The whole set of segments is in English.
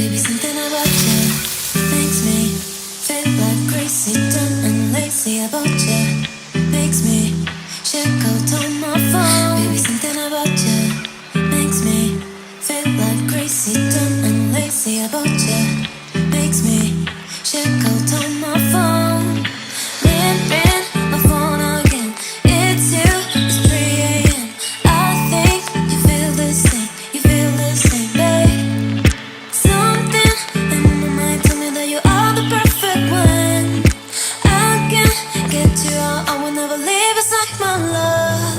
Baby, something about you makes me feel like crazy, dumb and lazy about you. Makes me check out on my phone. Baby, something about you makes me feel like crazy, dumb and lazy about you. Makes me check out on my phone. Ring my phone again. It's you. It's 3 a.m. I think you feel the same. You feel the same, babe. Something in my mind tell me that you are the perfect one. I can't get you out. I will never leave. It's like my love.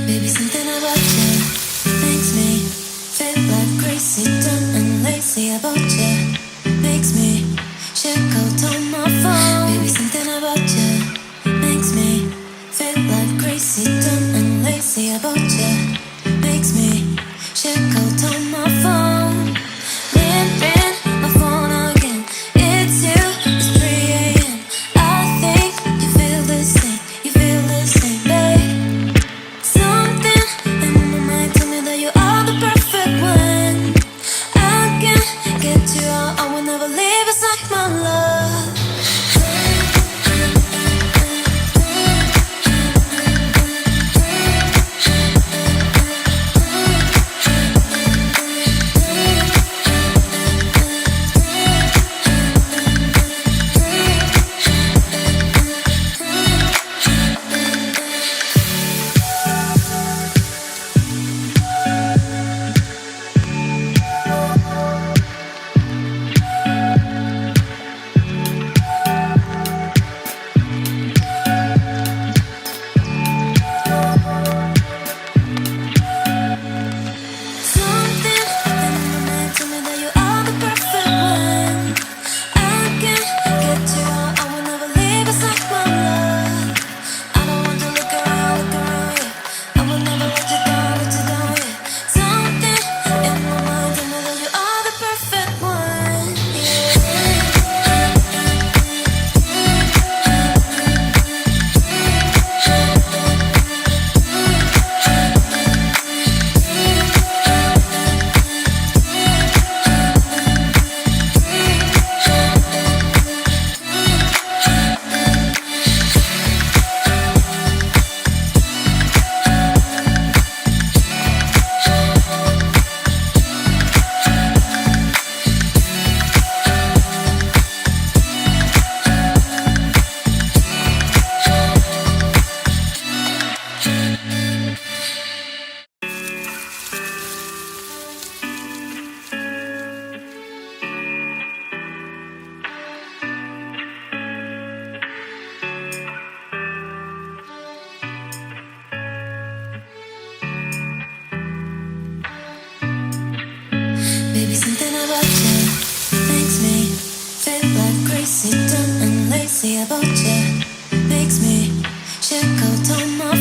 Baby, something about you makes me feel like crazy, dumb and lazy about you. Makes me check out on my phone. Baby, something about you makes me feel like crazy, dumb and lazy about you. Makes me check out on my phone. Ring my phone again. It's you. It's 3 a.m. I think you feel the same. You feel the same, babe. Something in my makes me check out on my